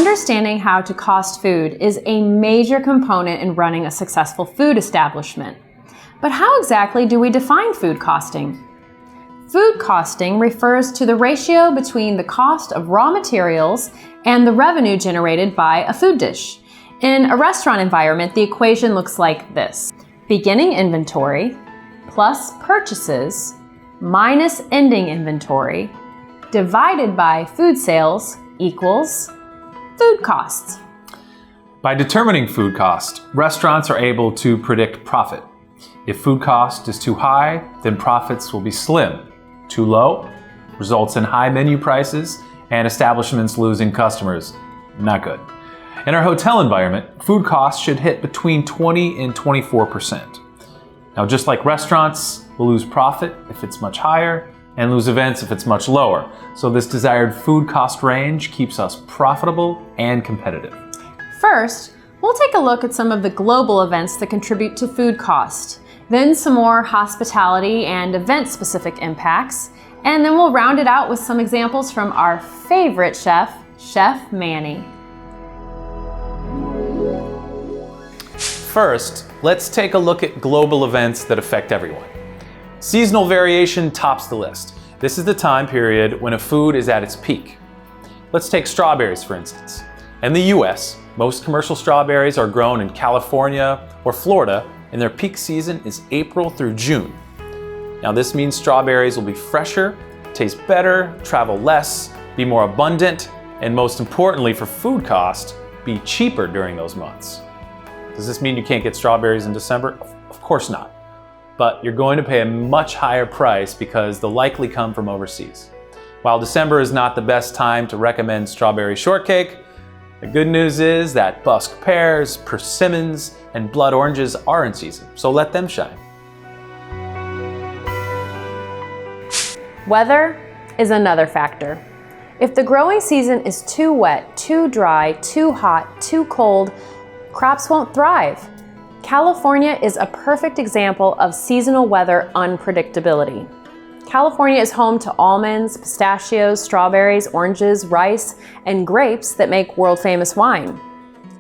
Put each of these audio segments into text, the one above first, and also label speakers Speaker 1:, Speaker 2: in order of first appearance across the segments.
Speaker 1: Understanding how to cost food is a major component in running a successful food establishment. But how exactly do we define food costing? Food costing refers to the ratio between the cost of raw materials and the revenue generated by a food dish. In a restaurant environment, the equation looks like this: beginning inventory plus purchases minus ending inventory divided by food sales equals food costs.
Speaker 2: By determining food cost, restaurants are able to predict profit. If food cost is too high, then profits will be slim. Too low results in high menu prices and establishments losing customers. Not good. In our hotel environment, food costs should hit between 20 and 24%. Now, just like restaurants, we'll lose profit if it's much higher and lose events if it's much lower. So this desired food cost range keeps us profitable and competitive.
Speaker 1: First, we'll take a look at some of the global events that contribute to food cost, then some more hospitality and event-specific impacts, and then we'll round it out with some examples from our favorite chef, Chef Manny.
Speaker 2: First, let's take a look at global events that affect everyone. Seasonal variation tops the list. This is the time period when a food is at its peak. Let's take strawberries, for instance. In the US, most commercial strawberries are grown in California or Florida, and their peak season is April through June. Now, this means strawberries will be fresher, taste better, travel less, be more abundant, and most importantly for food cost, be cheaper during those months. Does this mean you can't get strawberries in December? Of course not. But you're going to pay a much higher price because they'll likely come from overseas. While December is not the best time to recommend strawberry shortcake, the good news is that busk pears, persimmons, and blood oranges are in season, so let them shine.
Speaker 1: Weather is another factor. If the growing season is too wet, too dry, too hot, too cold, crops won't thrive. California is a perfect example of seasonal weather unpredictability. California is home to almonds, pistachios, strawberries, oranges, rice, and grapes that make world-famous wine.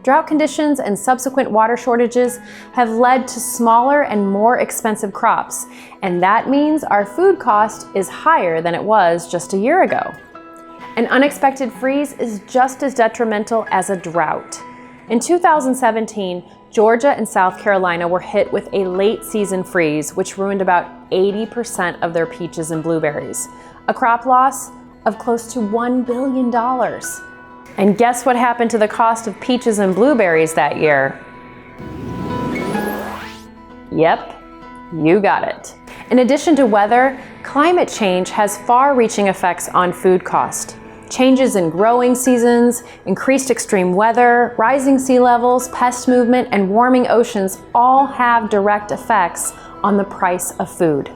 Speaker 1: Drought conditions and subsequent water shortages have led to smaller and more expensive crops, and that means our food cost is higher than it was just a year ago. An unexpected freeze is just as detrimental as a drought. In 2017, Georgia and South Carolina were hit with a late season freeze, which ruined about 80% of their peaches and blueberries, a crop loss of close to $1 billion. And guess what happened to the cost of peaches and blueberries that year? Yep, you got it. In addition to weather, climate change has far-reaching effects on food cost. Changes in growing seasons, increased extreme weather, rising sea levels, pest movement, and warming oceans all have direct effects on the price of food.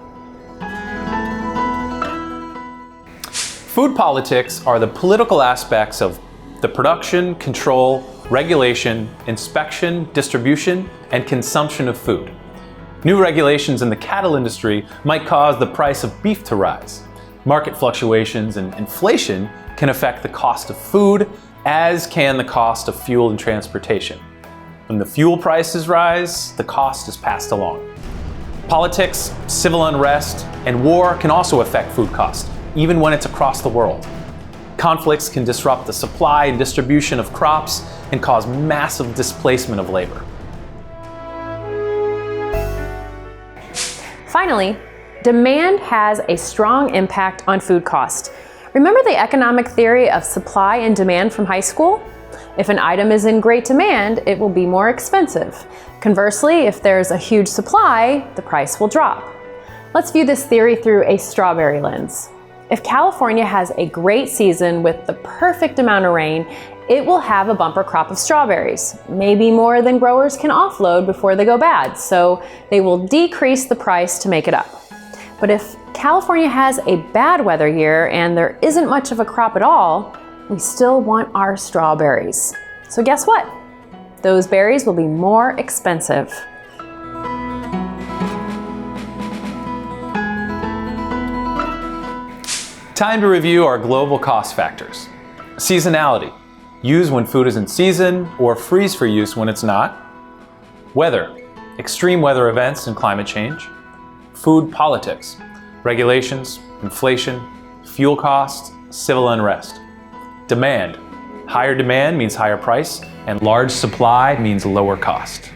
Speaker 2: Food politics are the political aspects of the production, control, regulation, inspection, distribution, and consumption of food. New regulations in the cattle industry might cause the price of beef to rise. Market fluctuations and inflation can affect the cost of food, as can the cost of fuel and transportation. When the fuel prices rise, the cost is passed along. Politics, civil unrest, and war can also affect food cost, even when it's across the world. Conflicts can disrupt the supply and distribution of crops and cause massive displacement of labor.
Speaker 1: Finally, demand has a strong impact on food cost. Remember the economic theory of supply and demand from high school? If an item is in great demand, it will be more expensive. Conversely, if there's a huge supply, the price will drop. Let's view this theory through a strawberry lens. If California has a great season with the perfect amount of rain, it will have a bumper crop of strawberries, maybe more than growers can offload before they go bad, so they will decrease the price to make it up. But if California has a bad weather year and there isn't much of a crop at all, we still want our strawberries. So guess what? Those berries will be more expensive.
Speaker 2: Time to review our global cost factors. Seasonality. use when food is in season, or freeze for use when it's not. Weather, extreme weather events and climate change. Food politics, regulations, inflation, fuel costs, civil unrest. Demand, higher demand means higher price, and large supply means lower cost.